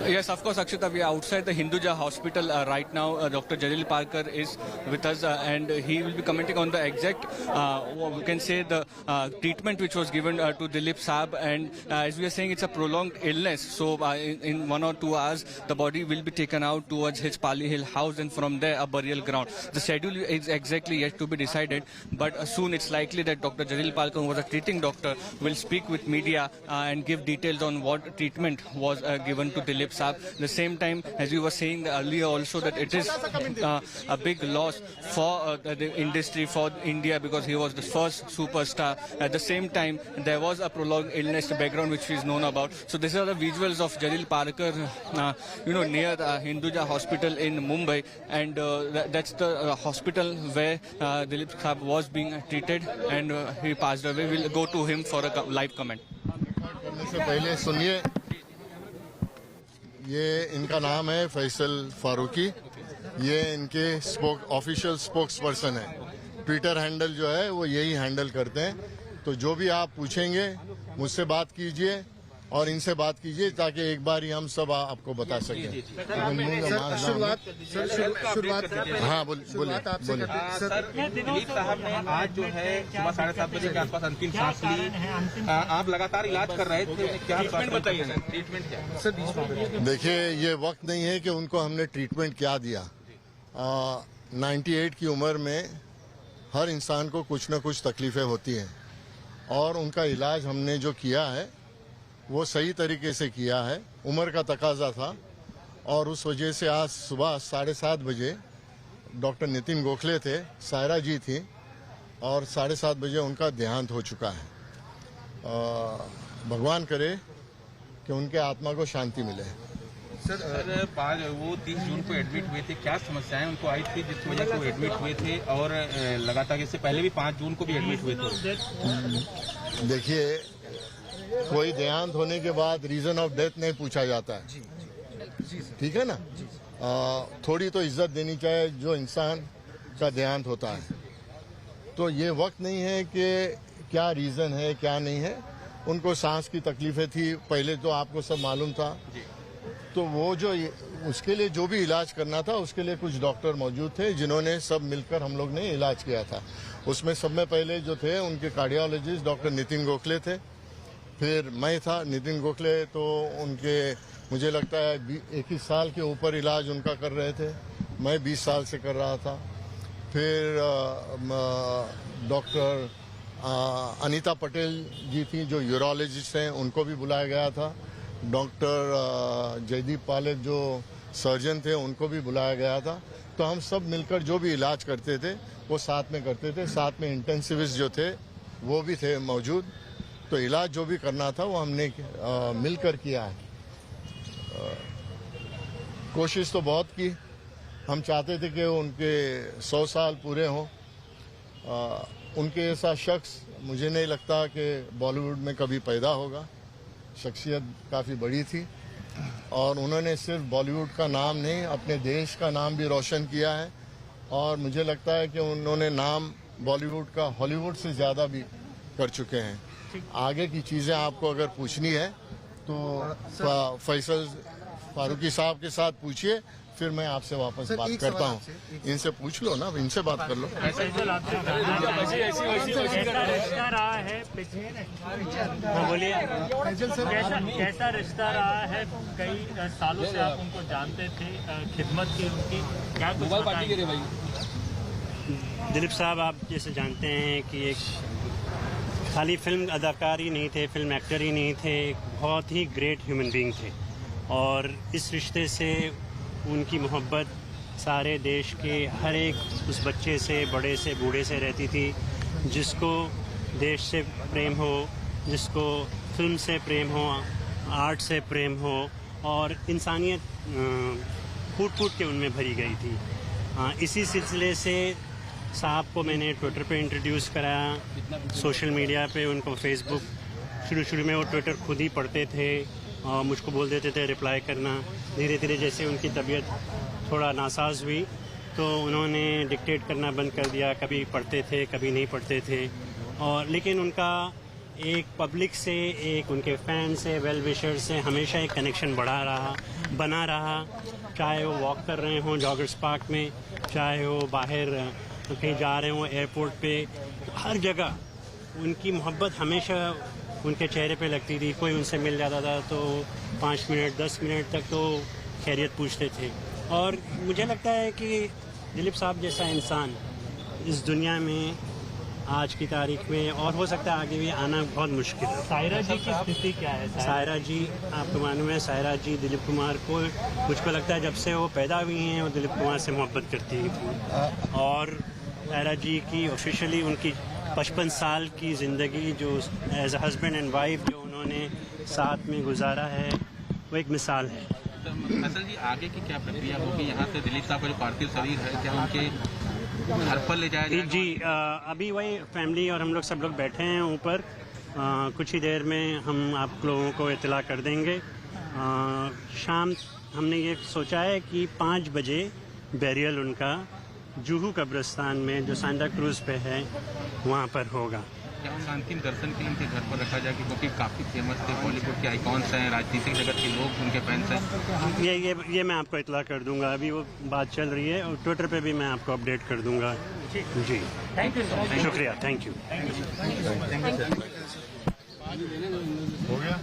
Yes, of course, Akshita. We are outside the Hinduja Hospital right now. Dr. Jalil Parker is with us, and he will be commenting on the exact, we can say, the treatment which was given to Dilip Saab. And as we are saying, it's a prolonged illness. So in 1 or 2 hours, the body will be taken out towards his Pali Hill house, and from there, a burial ground. The schedule is exactly yet to be decided, but soon it's likely that Dr. Jalil Parker, who was a treating doctor, will speak with media and give details on what treatment was given to Dilip Saab. At the same time, as we were saying earlier also, that it is a big loss for the industry, for India, because he was the first superstar. At the same time, there was a prolonged illness background which is known about. So these are the visuals of Jalil Parker, near the Hinduja Hospital in Mumbai, and that's the hospital where Dilip Saab was being treated, and he passed away. We'll go to him for a live comment. करने से पहले सुनिए, ये इनका नाम है फैसल फारूकी। ये इनके ऑफिशियल स्पोक्स पर्सन है। ट्विटर हैंडल जो है वो यही हैंडल करते हैं। तो जो भी आप पूछेंगे मुझसे बात कीजिए और इनसे बात कीजिए, ताकि एक बार ही हम सब आपको बता सकें। शुरुआत हाँ बोलिए। दिलीप साहब ने आज जो है सुबह 7:30 बजे के आसपास अंतिम सांस ली। आप लगातार इलाज कर रहे थे, क्या ट्रीटमेंट बताइए सर? ट्रीटमेंट क्या? देखिए, ये वक्त नहीं है कि उनको हमने ट्रीटमेंट क्या दिया। 98 की उम्र में हर इंसान को कुछ न कुछ तकलीफें होती हैं, और उनका इलाज हमने जो किया है वो सही तरीके से किया है। उम्र का तकाजा था, और उस वजह से आज सुबह 7:30 बजे डॉक्टर नितिन गोखले थे, सायरा जी थी, और 7:30 बजे उनका देहांत हो चुका है। भगवान करे कि उनके आत्मा को शांति मिले। सर वो 30 जून को एडमिट हुए थे, क्या समस्याएं उनको आई थी जिस वजह से वो एडमिट हुए थे, और लगातार इससे पहले भी 5 जून को भी एडमिट हुए थे? देखिए, कोई देहांत होने के बाद रीजन ऑफ डेथ नहीं पूछा जाता है, ठीक है ना। थोड़ी तो इज्जत देनी चाहिए जो इंसान का देहांत होता है। तो ये वक्त नहीं है कि क्या रीजन है क्या नहीं है। उनको सांस की तकलीफें थी पहले, तो आपको सब मालूम था। तो वो जो उसके लिए जो भी इलाज करना था, उसके लिए कुछ डॉक्टर मौजूद थे जिन्होंने सब मिलकर हम लोग ने इलाज किया था। उसमें सब में पहले जो थे उनके कार्डियोलॉजिस्ट डॉक्टर नितिन गोखले थे, फिर मैं था। नितिन गोखले तो उनके मुझे लगता है 21 साल के ऊपर इलाज उनका कर रहे थे, मैं 20 साल से कर रहा था। फिर डॉक्टर अनीता पटेल जी थी जो यूरोलॉजिस्ट हैं, उनको भी बुलाया गया था। डॉक्टर जयदीप पालेत जो सर्जन थे, उनको भी बुलाया गया था। तो हम सब मिलकर जो भी इलाज करते थे वो साथ में करते थे। साथ में इंटेंसिविस्ट जो थे वो भी थे मौजूद। तो इलाज जो भी करना था वो हमने मिलकर किया है। कोशिश तो बहुत की। हम चाहते थे कि उनके 100 साल पूरे हों। उनके ऐसा शख्स मुझे नहीं लगता कि बॉलीवुड में कभी पैदा होगा। शख्सियत काफ़ी बड़ी थी, और उन्होंने सिर्फ बॉलीवुड का नाम नहीं, अपने देश का नाम भी रोशन किया है। और मुझे लगता है कि उन्होंने नाम बॉलीवुड का हॉलीवुड से ज़्यादा भी कर चुके हैं। आगे की चीज़ें आपको अगर पूछनी है तो फैसल फारूकी साहब के साथ पूछिए, फिर मैं आपसे वापस बात करता हूँ। इनसे पूछ लो ना, इनसे बात कर लो। बोलिए, कैसा रिश्ता रहा है? कई सालों से आप उनको जानते थे, खिदमत की उनकी, क्या मोबाइल पार्टी के भाई? दिलीप साहब आप जैसे जानते हैं कि एक खाली फिल्म अदाकार ही नहीं थे, फिल्म एक्टर ही नहीं थे, बहुत ही ग्रेट ह्यूमन बीइंग थे। और इस रिश्ते से उनकी मोहब्बत सारे देश के हर एक उस बच्चे से, बड़े से, बूढ़े से रहती थी। जिसको देश से प्रेम हो, जिसको फिल्म से प्रेम हो, आर्ट से प्रेम हो, और इंसानियत फूट फूट के उनमें भरी गई थी। इसी सिलसिले से साहब को मैंने ट्विटर पे इंट्रोड्यूस कराया, सोशल मीडिया पे उनको फेसबुक। शुरू में वो ट्विटर खुद ही पढ़ते थे और मुझको बोल देते थे रिप्लाई करना। धीरे धीरे जैसे उनकी तबीयत थोड़ा नासाज हुई तो उन्होंने डिक्टेट करना बंद कर दिया। कभी पढ़ते थे, कभी नहीं पढ़ते थे। और लेकिन उनका एक पब्लिक से, एक उनके फैन से, वेल विशर से हमेशा एक कनेक्शन बना रहा, चाहे वो वॉक कर रहे हों जॉगर्स पार्क में, चाहे वो बाहर कहीं जा रहे हों एयरपोर्ट पे, हर जगह उनकी मोहब्बत हमेशा उनके चेहरे पे लगती थी। कोई उनसे मिल जाता था तो 5 मिनट 10 मिनट तक तो खैरियत पूछते थे। और मुझे लगता है कि दिलीप साहब जैसा इंसान इस दुनिया में आज की तारीख में, और हो सकता है आगे भी आना बहुत मुश्किल है। सायरा जी की स्थिति क्या है? सायरा जी, आपको मालूम है सायरा जी दिलीप कुमार को, मुझको लगता है जब से वो पैदा हुई हैं वो दिलीप कुमार से मोहब्बत करती हैं। और सायरा जी की ऑफिशियली उनकी 55 साल की ज़िंदगी जो as a husband and wife जो उन्होंने साथ में गुजारा है वो एक मिसाल है। असल जी आगे की क्या प्रक्रिया होगी? यहाँ से दिलीप साहब का जो पार्थिव शरीर है क्या उनके घर पर ले जाया जाएगा? जी अभी वही फैमिली और हम लोग सब लोग बैठे हैं ऊपर। कुछ ही देर में हम आप लोगों को इत्तला कर देंगे। शाम हमने ये सोचा है कि 5 बजे बैरियल उनका जुहू कब्रिस्तान में जो सांता क्रूज पे है वहाँ पर होगा। क्या उनका अंतिम दर्शन के लिए उनके घर पर रखा जाएगा? क्योंकि काफ़ी फेमस थे, बॉलीवुड के आइकॉन्स हैं, राजनीतिक जगत के लोग उनके फैंस हैं। ये मैं आपको इत्तला कर दूंगा। अभी वो बात चल रही है और ट्विटर पे भी मैं आपको अपडेट कर दूंगा। जी थैंक यू। शुक्रिया, थैंक यू। हो गया।